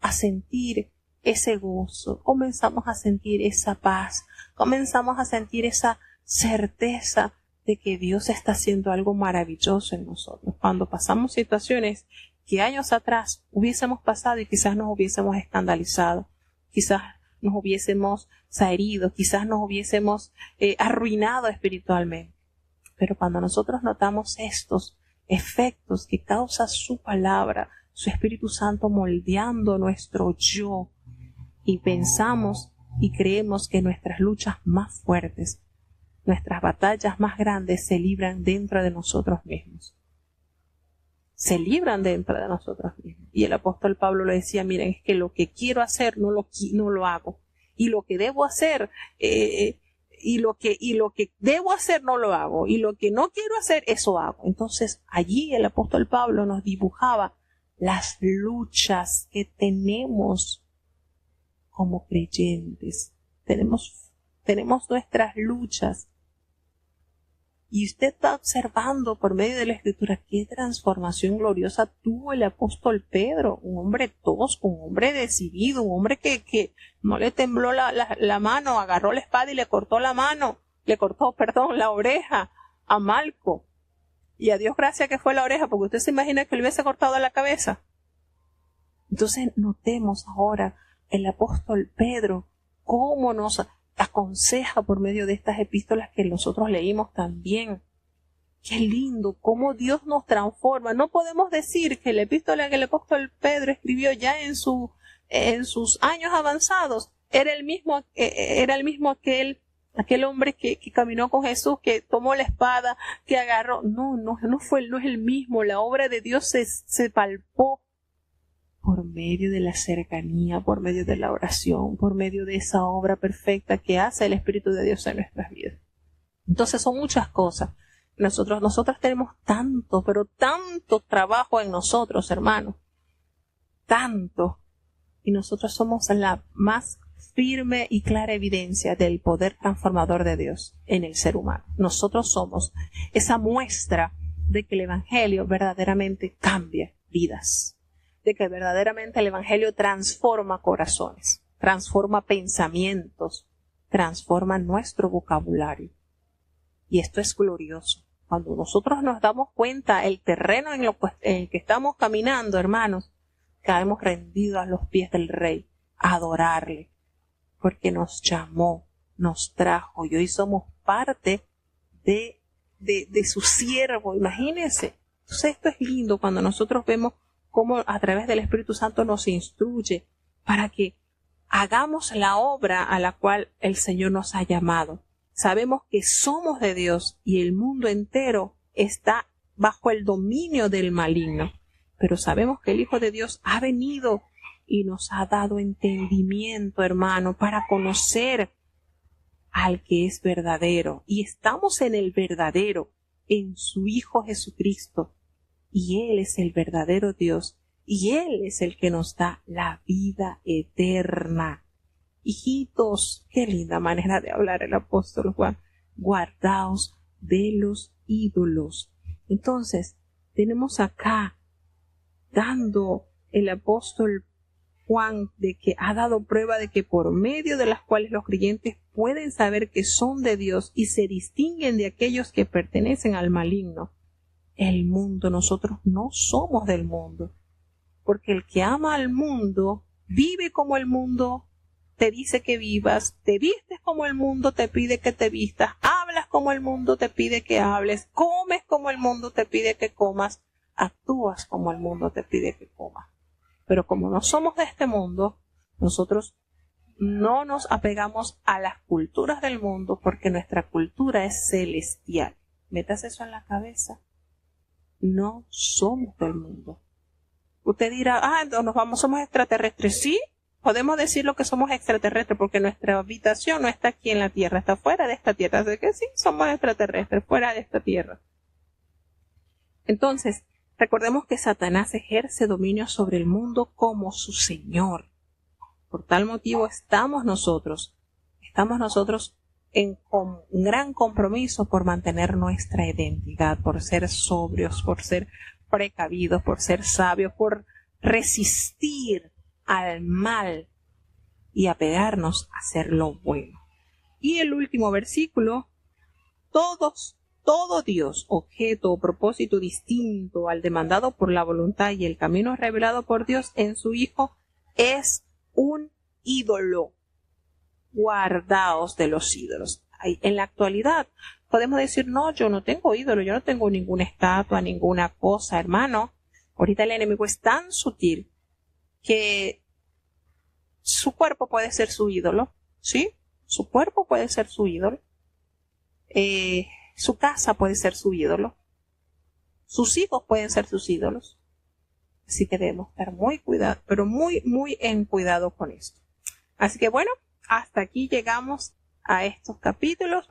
[SPEAKER 1] a sentir ese gozo, comenzamos a sentir esa paz, comenzamos a sentir esa certeza de que Dios está haciendo algo maravilloso en nosotros. Cuando pasamos situaciones que años atrás hubiésemos pasado y quizás nos hubiésemos escandalizado, quizás nos hubiésemos herido, quizás nos hubiésemos arruinado espiritualmente. Pero cuando nosotros notamos estos efectos que causa su palabra, su Espíritu Santo moldeando nuestro yo, y pensamos y creemos que nuestras luchas más fuertes, nuestras batallas más grandes se libran dentro de nosotros mismos. Se libran dentro de nosotros mismos. Y el apóstol Pablo le decía: miren, es que lo que quiero hacer no lo hago. Y lo que debo hacer, y lo que debo hacer no lo hago. Y lo que no quiero hacer, eso hago. Entonces, allí el apóstol Pablo nos dibujaba las luchas que tenemos como creyentes. Tenemos nuestras luchas. Y usted está observando por medio de la Escritura qué transformación gloriosa tuvo el apóstol Pedro, un hombre tosco, un hombre decidido, un hombre que no le tembló la mano, agarró la espada y le cortó la oreja a Malco. Y a Dios gracias que fue la oreja, porque usted se imagina que le hubiese cortado la cabeza. Entonces notemos ahora el apóstol Pedro cómo nos aconseja por medio de estas epístolas que nosotros leímos también. Qué lindo, cómo Dios nos transforma. No podemos decir que la epístola que el apóstol Pedro escribió ya en sus años avanzados era el mismo aquel hombre que caminó con Jesús, que tomó la espada, que agarró. No es el mismo. La obra de Dios se palpó por medio de la cercanía, por medio de la oración, por medio de esa obra perfecta que hace el Espíritu de Dios en nuestras vidas. Entonces son muchas cosas. Nosotros tenemos tanto, pero tanto trabajo en nosotros, hermanos. Tanto. Y nosotros somos la más firme y clara evidencia del poder transformador de Dios en el ser humano. Nosotros somos esa muestra de que el Evangelio verdaderamente cambia vidas. de que verdaderamente el Evangelio transforma corazones, transforma pensamientos, transforma nuestro vocabulario. Y esto es glorioso. Cuando nosotros nos damos cuenta el terreno en el que estamos caminando, hermanos, caemos rendidos a los pies del Rey, a adorarle, porque nos llamó, nos trajo y hoy somos parte de su siervo. Imagínense. Entonces esto es lindo cuando nosotros vemos cómo a través del Espíritu Santo nos instruye para que hagamos la obra a la cual el Señor nos ha llamado. Sabemos que somos de Dios y el mundo entero está bajo el dominio del maligno. Pero sabemos que el Hijo de Dios ha venido y nos ha dado entendimiento, hermano, para conocer al que es verdadero. Y estamos en el verdadero, en su Hijo Jesucristo. Y Él es el verdadero Dios. Y Él es el que nos da la vida eterna. Hijitos, qué linda manera de hablar el apóstol Juan. Guardaos de los ídolos. Entonces, tenemos acá dando el apóstol Juan de que ha dado prueba de que por medio de las cuales los creyentes pueden saber que son de Dios y se distinguen de aquellos que pertenecen al maligno. El mundo, nosotros no somos del mundo, porque el que ama al mundo vive como el mundo te dice que vivas, te vistes como el mundo te pide que te vistas, hablas como el mundo te pide que hables, comes como el mundo te pide que comas, actúas como el mundo te pide que comas. Pero como no somos de este mundo, nosotros no nos apegamos a las culturas del mundo porque nuestra cultura es celestial. Metas eso en la cabeza. No somos del mundo. Usted dirá, somos extraterrestres. Sí, podemos decir lo que somos extraterrestres porque nuestra habitación no está aquí en la tierra, está fuera de esta tierra. Así que sí, somos extraterrestres, fuera de esta tierra. Entonces, recordemos que Satanás ejerce dominio sobre el mundo como su señor. Por tal motivo estamos nosotros en un gran compromiso por mantener nuestra identidad, por ser sobrios, por ser precavidos, por ser sabios, por resistir al mal y apegarnos a hacer lo bueno. Y el último versículo, todo Dios, objeto o propósito distinto al demandado por la voluntad y el camino revelado por Dios en su Hijo es un ídolo. Guardaos de los ídolos. En la actualidad podemos decir, no, yo no tengo ídolo, yo no tengo ninguna estatua, ninguna cosa, hermano. Ahorita el enemigo es tan sutil que su cuerpo puede ser su ídolo, ¿sí? Su cuerpo puede ser su ídolo. Su casa puede ser su ídolo. Sus hijos pueden ser sus ídolos. Así que debemos estar muy cuidado, pero muy en cuidado con esto. Así que bueno, hasta aquí llegamos a estos capítulos.